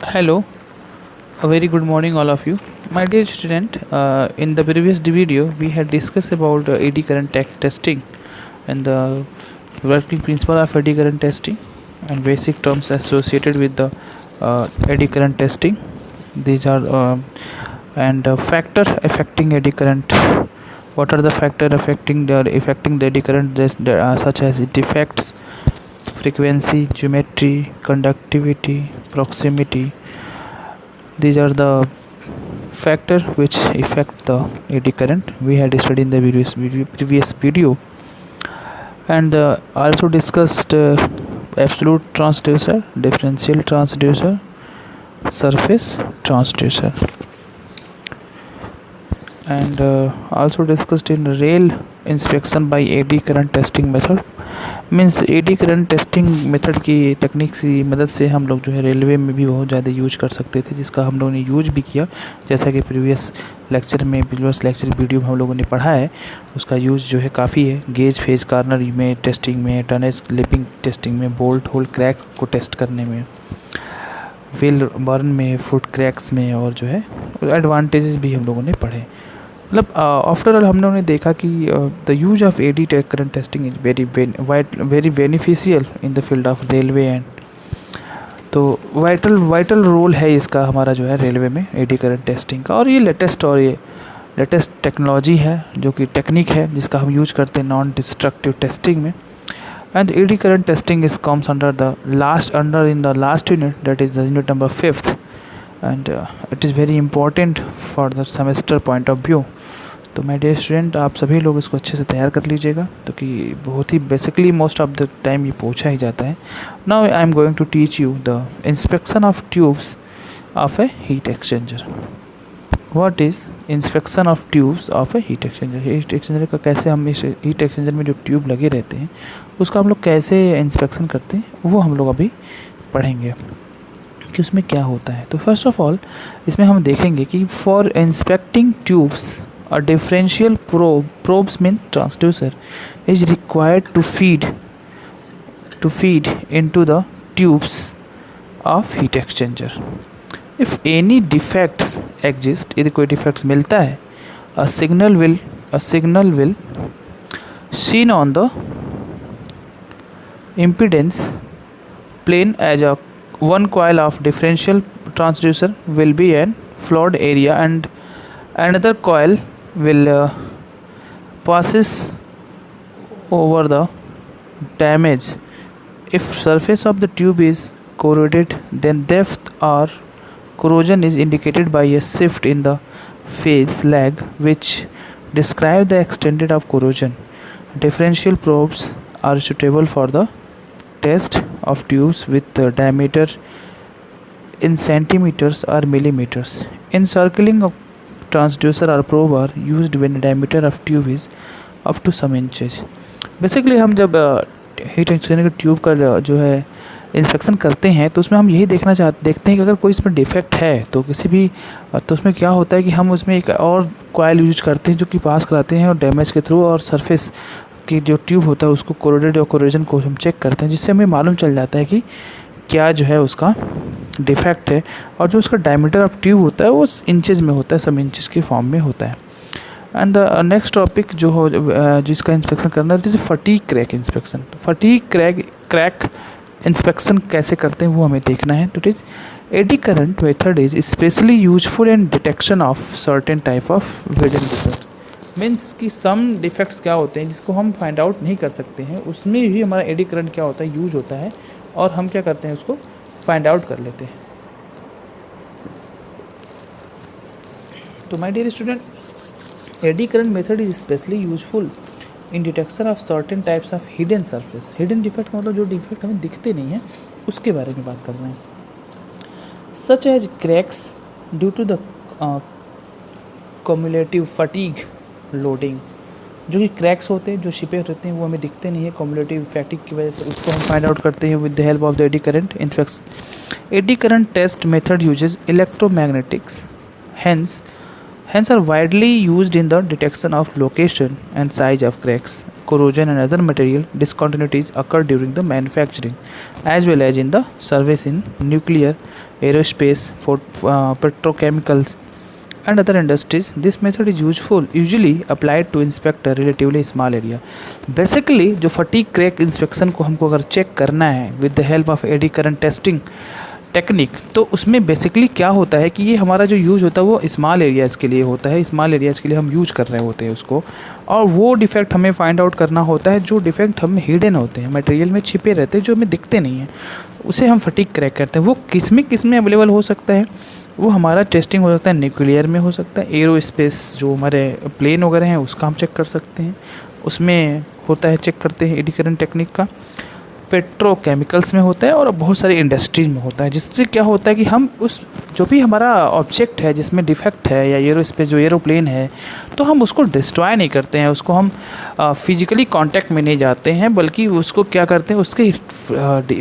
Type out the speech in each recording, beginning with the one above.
Hello, a very good morning, all of you. My dear student, in the previous video, we had discussed about eddy current testing and the working principle of eddy current testing and basic terms associated with the eddy current testing. These are and factor affecting eddy current. What are the factor affecting the eddy current? Such as defects, frequency, geometry, conductivity, proximity. These are the factor which affect the eddy current. We had studied in the previous video and also discussed absolute transducer, differential transducer, surface transducer, and also discussed in rail inspection by eddy current testing method. Means AD current testing method की technique की मदद से हम लोग जो है railway में भी बहुत ज़्यादा यूज कर सकते थे, जिसका हम लोगों ने यूज भी किया। जैसा कि प्रीवियस लेक्चर वीडियो में हम लोगों ने पढ़ा है, उसका यूज़ जो है काफ़ी है। गेज फेज कार्नर में टेस्टिंग में, टनेज लिपिंग टेस्टिंग में, बोल्ट होल क्रैक को टेस्ट करने में, व्हील बर्न में, फुट क्रैक्स में, और जो है एडवांटेजेस भी हम लोगों ने पढ़े। मतलब आफ्टर ऑल हम लोगों ने देखा कि the use of eddy current testing is very beneficial in the field of railway and तो वाइटल रोल है इसका हमारा जो है रेलवे में एडी करंट टेस्टिंग का। और ये लेटेस्ट टेक्नोलॉजी है, जो कि टेक्निक है जिसका हम यूज करते हैं नॉन डिस्ट्रक्टिव टेस्टिंग में। And AD current testing is comes under in the last unit, that is the unit number 5th, and it is very important for the semester point of view. तो my dear student, आप सभी लोग इसको अच्छे से तैयार कर लीजिएगा, तो कि बहुत ही basically most of the time ये पूछा ही जाता है। Now I am going to teach you the inspection of tubes of a heat exchanger. What is inspection of tubes of a heat exchanger? Heat exchanger का कैसे हम इस heat exchanger में जो ट्यूब लगे रहते हैं उसका हम लोग कैसे इंस्पेक्शन करते हैं, वो हम लोग अभी पढ़ेंगे कि उसमें क्या होता है। तो फर्स्ट ऑफ ऑल इसमें हम देखेंगे कि for inspecting tubes a differential probes mean transducer is required to feed into the tubes of heat exchanger. If any defects exist, यदि कोई defects मिलता है, a signal will seen on the impedance plane as a one coil of differential transducer will be an flood area and another coil will passes over the damage. If surface of the tube is corroded, then depth or corrosion is indicated by a shift in the phase lag which describe the extent of corrosion. Differential probes are suitable for the test of tubes with the diameter in centimeters or millimeters. Encircling of transducer or probe are used when the diameter of tube is up to some inches. Basically हम जब heat exchanger के tube का जो है inspection करते हैं तो उसमें हम यही देखते हैं कि अगर कोई इसमें डिफेक्ट है तो किसी भी तो उसमें क्या होता है कि हम उसमें एक और कॉइल यूज करते हैं जो कि पास कराते हैं और डैमेज के थ्रू, और सरफेस की जो ट्यूब होता है उसको कोरोडेड और कोरोजन को हम चेक करते हैं, जिससे हमें मालूम चल जाता है कि क्या जो है उसका डिफेक्ट है। और जो उसका डायमीटर ऑफ ट्यूब होता है वो इंचेस में होता है, सब इंचेस के फॉर्म में होता है। एंड द नेक्स्ट टॉपिक जो हो जिसका इंस्पेक्शन करना है जैसे fatigue crack inspection. Fatigue crack inspection कैसे करते हैं वो हमें देखना है। तो it is AD current method is specially useful in detection of certain type of hidden defects. Means कि सम डिफेक्ट्स क्या होते हैं जिसको हम फाइंड आउट नहीं कर सकते हैं, उसमें भी हमारा एडी करंट क्या होता है, यूज होता है, और हम क्या करते हैं उसको फाइंड आउट कर लेते हैं। तो my dear student, eddy current method is specially useful in detection of certain types of hidden surface. Hidden defect मतलब जो डिफेक्ट हमें दिखते नहीं हैं उसके बारे में बात कर रहे हैं। Such as cracks due to the cumulative fatigue loading, जो कि क्रैक्स होते हैं जो छिपे रहते हैं वो हमें दिखते नहीं है कम्युलेटिव फैटिग की वजह से, उसको हम फाइंड आउट करते हैं with the help of the eddy current inspection. Eddy current test method uses electromagnetics, hence are widely used in the detection of location and size of cracks corrosion and other material discontinuities occur during the manufacturing as well as in the service in nuclear, aerospace, petrochemicals and other industries. This method is usually applied to inspect a relatively small area. Basically जो fatigue crack inspection को हमको अगर check करना है with the help of eddy current testing technique, तो उसमें basically क्या होता है कि ये हमारा जो यूज़ होता है वो स्मॉल एरियाज़ के लिए होता है, स्मॉल एरियाज़ के लिए हम यूज कर रहे होते हैं उसको, और वो डिफेक्ट हमें फाइंड आउट करना होता है जो डिफेक्ट हम हिडन होते हैं, मटेरियल में छिपे रहते हैं, जो हमें दिखते नहीं हैं, उसे हम फटीग क्रैक करते हैं। वो किस में अवेलेबल हो सकता है? वो हमारा टेस्टिंग हो सकता है न्यूक्लियर में, हो सकता है एरोस्पेस जो हमारे प्लेन वगैरह हैं उसका हम चेक कर सकते हैं, उसमें होता है, चेक करते हैं एडी करंट टेक्निक का। पेट्रोकेमिकल्स में होता है और बहुत सारी इंडस्ट्रीज में होता है, जिससे क्या होता है कि हम उस जो भी हमारा ऑब्जेक्ट है जिसमें डिफेक्ट है या एरोस्पेस जो एरोप्लेन है, तो हम उसको डिस्ट्रॉय नहीं करते हैं, उसको हम फिजिकली कांटेक्ट में नहीं जाते हैं, बल्कि उसको क्या करते हैं, उसके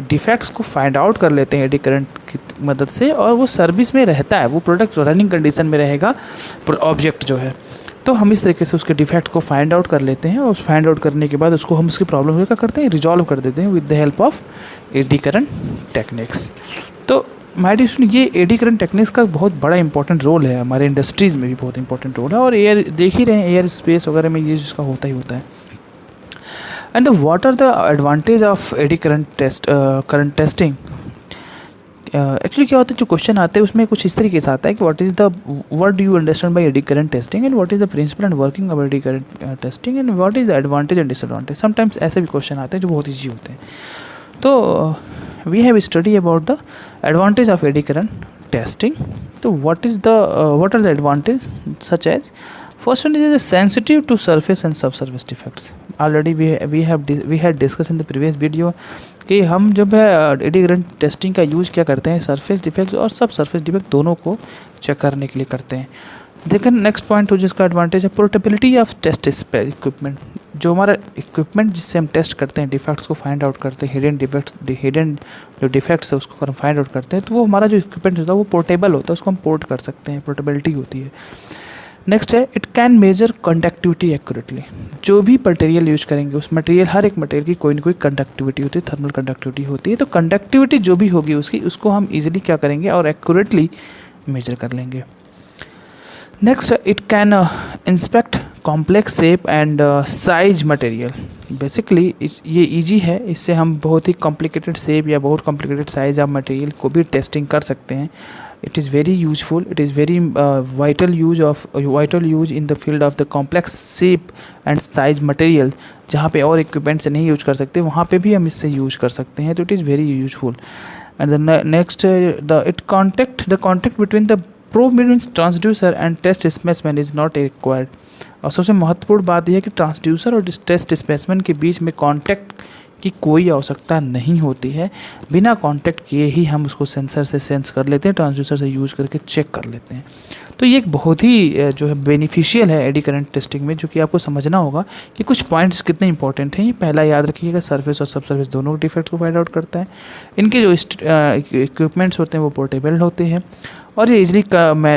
डिफेक्ट्स को फाइंड आउट कर लेते हैं एडी करंट की मदद से, और वो सर्विस में रहता है, वो प्रोडक्ट रनिंग कंडीशन में रहेगा ऑब्जेक्ट जो है। तो हम इस तरीके से उसके डिफेक्ट को फाइंड आउट कर लेते हैं, और उस फाइंड आउट करने के बाद उसको हम उसकी प्रॉब्लम को क्या करते हैं, रिजॉल्व कर देते हैं with the help of eddy current techniques. तो माय डियर स्टूडेंट, ये एडी करंट टेक्निक्स का बहुत बड़ा इंपॉर्टेंट रोल है, हमारे इंडस्ट्रीज़ में भी बहुत इंपॉर्टेंट रोल है, और एयर देख ही रहे हैं, एयर स्पेस वगैरह में ये जिसका होता ही होता है। And what are the advantage of eddy current testing? Actually क्या होता है, जो क्वेश्चन आते हैं उसमें कुछ इस तरीके से आता है कि what do you understand by eddy current testing and what is the principle and working of eddy current testing and what is the advantage and disadvantage. Sometimes ऐसे भी क्वेश्चन आते हैं जो बहुत ईजी होते हैं। तो we have study about the advantage of eddy current testing. तो what are the advantage such as, first one is sensitive to surface and subsurface defects. Already we had discussed in the previous video कि हम जब AD current testing का use क्या करते हैं, surface defects और सब सरफेस डिफेक्ट दोनों को चेक करने के लिए करते हैं। लेकिन नेक्स्ट पॉइंट हो जिसका एडवांटेज है पोर्टेबिलिटी ऑफ टेस्ट इक्विपमेंट। जो हमारा इक्विपमेंट जिससे हम टेस्ट करते हैं, डिफेक्ट्स को फाइंड आउट करते हैं, हिडन जो डिफेक्ट्स है उसको हम फाइंड आउट करते हैं, तो वो हमारा जो इक्विपमेंट होता है वो पोर्टेबल होता है, उसको हम पोर्ट कर सकते हैं, पोर्टेबिलिटी होती है। नेक्स्ट है it can measure conductivity accurately. जो भी मटेरियल यूज करेंगे उस मटेरियल, हर एक मटेरियल की कोई ना कोई कंडक्टिविटी होती है, थर्मल कंडक्टिविटी होती है, तो कंडक्टिविटी जो भी होगी उसको हम इजीली क्या करेंगे और एक्यूरेटली मेजर कर लेंगे। Next it can inspect complex shape and size material. Basically ये इजी है, इससे हम बहुत ही कॉम्प्लिकेटेड शेप या बहुत कॉम्प्लिकेटेड साइज ऑफ मटेरियल को भी टेस्टिंग कर सकते हैं। It is very useful. It is very vital use in the field of the complex shape and size material, जहाँ पे और इक्विपमेंट से नहीं यूज कर सकते वहाँ पे भी हम इससे यूज कर सकते हैं, तो it is very useful. And the next the contact between the probe means transducer and test specimen is not required. और सबसे महत्वपूर्ण बात यह है कि ट्रांसड्यूसर और टेस्ट स्पेसिमेन के बीच में कॉन्टैक्ट की कोई आवश्यकता नहीं होती है, बिना कांटेक्ट किए ही हम उसको सेंसर से सेंस कर लेते हैं, ट्रांसड्यूसर से यूज़ करके चेक कर लेते हैं। तो ये एक बहुत ही जो है बेनिफिशियल है एडी करंट टेस्टिंग में, जो कि आपको समझना होगा कि कुछ पॉइंट्स कितने इंपॉर्टेंट हैं। ये पहला याद रखिएगा, सरफेस और सब सरफेस दोनों डिफेक्ट्स को फाइंड आउट करता है। इनके जो इक्विपमेंट्स होते हैं वो पोर्टेबल होते हैं और ये इजली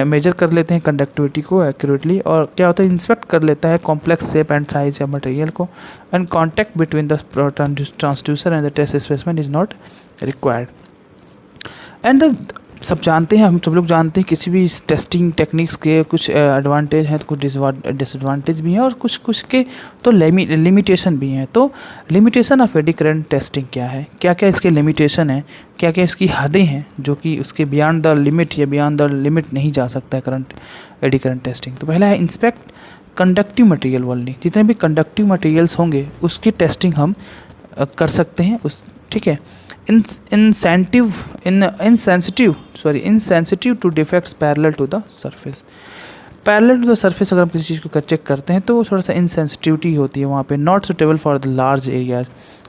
मेजर कर लेते हैं कंडक्टिविटी को एक्यूरेटली, और क्या होता है इंस्पेक्ट कर लेता है कॉम्प्लेक्स शेप एंड साइज या मटेरियल को। And contact between the transducer and the test specimen is not required. And सब जानते हैं, हम सब लोग जानते हैं किसी भी टेस्टिंग टेक्निक्स के कुछ एडवांटेज हैं, तो कुछ डिसएडवांटेज भी हैं, और कुछ के तो लिमिटेशन भी हैं। तो limitation of eddy current testing क्या है, क्या क्या इसके लिमिटेशन है, क्या क्या इसकी हदें हैं जो कि उसके बियॉन्ड द लिमिट या बियॉन्ड द लिमिट नहीं जा सकता है एडी करंट टेस्टिंग। तो पहला है इंस्पेक्ट कंडक्टिव मटेरियल ओनली। जितने भी कंडक्टिव मटेरियल्स होंगे उसकी टेस्टिंग हम कर सकते हैं ठीक है। insensitive to defects parallel to the surface। Parallel to the surface अगर हम किसी चीज़ को चेक करते हैं तो थोड़ा सा इनसेंसिटिविटी होती है वहाँ पे, not suitable for the large areas.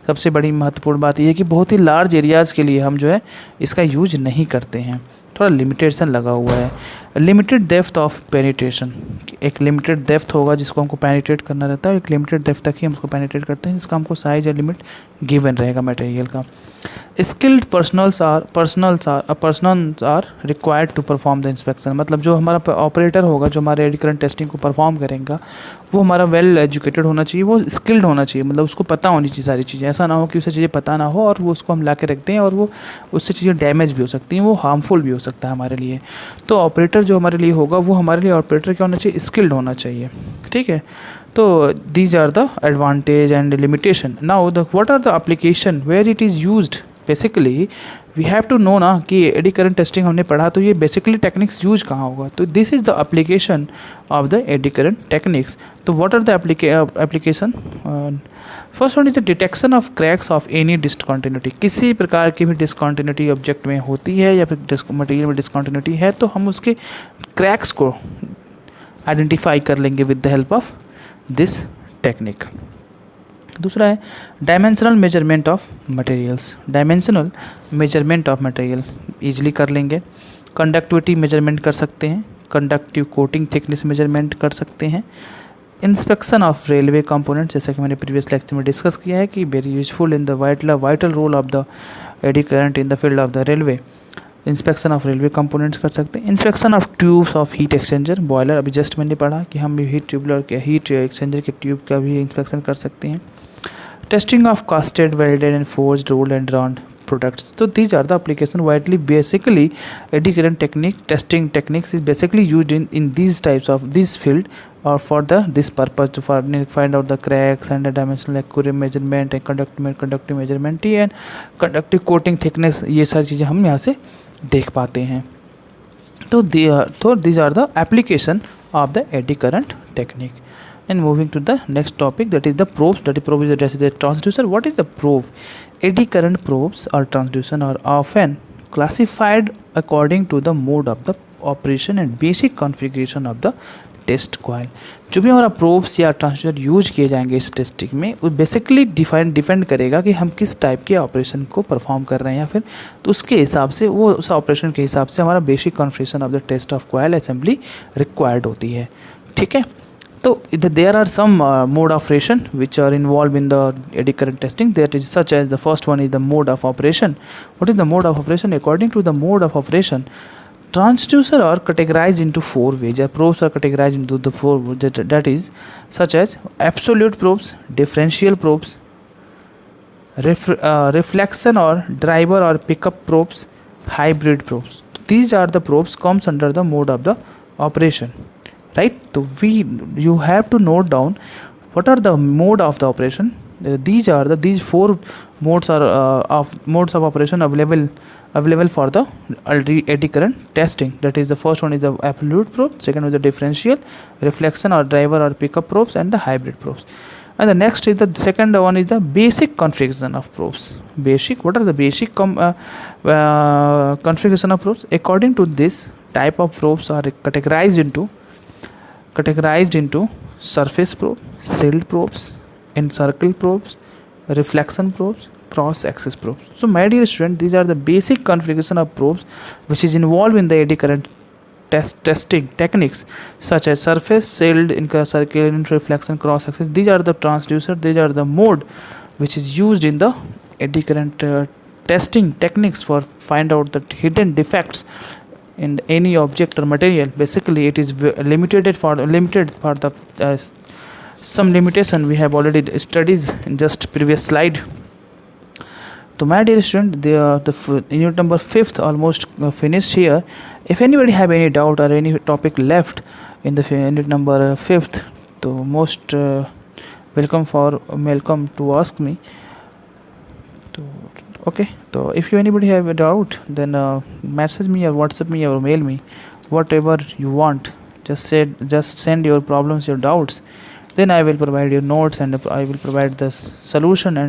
सबसे बड़ी महत्वपूर्ण बात यह है कि बहुत ही लार्ज एरियाज़ के लिए हम जो है इसका यूज नहीं करते हैं, थोड़ा लिमिटेशन लगा हुआ है। लिमिटेड डेप्थ ऑफ पेनिट्रेशन, एक लिमिटेड डेप्थ होगा जिसको हमको पेनिट्रेट करना रहता है, एक लिमिटेड डेप्थ तक ही हम उसको पेनिट्रेट करते हैं, जिसका हमको साइज या लिमिट गिवन रहेगा मटेरियल का। Skilled personnels are required to perform the inspection, मतलब जो हमारा ऑपरेटर होगा जो हमारे एडी करंट टेस्टिंग को परफॉर्म करेगा वो हमारा वेल एजुकेटेड होना चाहिए, वो स्किल्ड होना चाहिए, मतलब उसको पता होनी चाहिए सारी चीज़ें। ऐसा ना हो कि उसे चीज़ें पता ना हो और वो उसको हम ला के रखते हैं और वो उससे चीज़ें डैमेज भी हो सकती हैं, वो हार्मफुल भी हो सकता है हमारे लिए। तो ऑपरेटर जो हमारे लिए होगा वो हमारे लिए ऑपरेटर क्या होना चाहिए, स्किल्ड होना चाहिए, ठीक है। तो these are the advantage and limitation. Now the what are the application where it is used. Basically we have to know ना कि एडी करंट टेस्टिंग हमने पढ़ा तो ये बेसिकली टेक्निक्स यूज कहाँ होगा, तो this is the application of the eddy current techniques. तो what are the application, first one is the detection of cracks of any discontinuity. किसी प्रकार की भी डिसकंटिन्यूटी ऑब्जेक्ट में होती है या फिर मटेरियल में डिसकंटिन्यूटी है तो हम उसके क्रैक्स को आइडेंटिफाई कर लेंगे with the help of this technique. दूसरा है dimensional measurement of materials. Dimensional measurement of material easily कर लेंगे। कंडक्टिविटी मेजरमेंट कर सकते हैं, कंडक्टिव कोटिंग थिकनेस मेजरमेंट कर सकते हैं। इंस्पेक्शन ऑफ रेलवे कंपोनेंट, जैसा कि मैंने प्रीवियस लेक्चर में डिस्कस किया है कि very useful in the vital role of the eddy current in the field of the railway. Inspection of railway components कर सकते हैं। Inspection of tubes of heat exchanger, boiler, अभी जस्ट मैंने पढ़ा कि हम हीट ट्यूबलर के हीट एक्सचेंजर के ट्यूब का भी इंस्पेक्शन कर सकते हैं। Testing of casted, welded and forged, rolled and round products. So these are the application widely basically eddy current techniques is basically used in these types of this field or for this purpose to find out the cracks and the dimensional accuracy measurement and conductive measurement and conductive coating thickness, ये सारी चीज़ें हम यहाँ से देख पाते हैं। तो these are the application of the eddy current technique. And moving to the next topic, that is the probes. That is probe is addressed as a transducer. What is the probe? Eddy current probes or transducer are often classified according to the mode of the operation and basic configuration of the test coil. जो भी हमारा probes या transducer use किए जाएंगे इस testing में वो basically depend करेगा कि हम किस टाइप के ऑपरेशन को परफॉर्म कर रहे हैं या फिर तो उसके हिसाब से वो उस ऑपरेशन के हिसाब से हमारा basic configuration of the test of coil assembly required होती है, ठीक है। So there are some mode of operation which are involved in the eddy current testing. That is such as the first one is the mode of operation. What is the mode of operation? According to the mode of operation, transducer are categorized into four ways. Probes are categorized into the four that is such as absolute probes, differential probes, reflection or driver or pickup probes, hybrid probes. These are the probes comes under the mode of the operation. Right, so you have to note down what are the mode of the operation. These four modes are modes of operation available for the eddy current testing. That is the first one is the absolute probe, second is the differential, reflection or driver or pickup probes, and the hybrid probes. And the next is the second one is the basic configuration of probes. What are the basic configuration of probes? According to this type of probes are categorized into surface probe, sealed probes, encircle probes, reflection probes, cross axis probes. So my dear student, these are the basic configuration of probes which is involved in the eddy current testing techniques such as surface, sealed, encircle, reflection, cross axis. These are the transducer, these are the mode which is used in the eddy current testing techniques for find out the hidden defects in any object or material. Basically it is limited for the some limitation we have already studied in just previous slide. So my dear student, the unit number 5th almost finished here. If anybody have any doubt or any topic left in the unit number 5th, so most welcome to ask me. Okay, so if anybody have a doubt, then message me or WhatsApp me or mail me, whatever you want. Just send your problems, your doubts. Then I will provide your notes and I will provide the solution and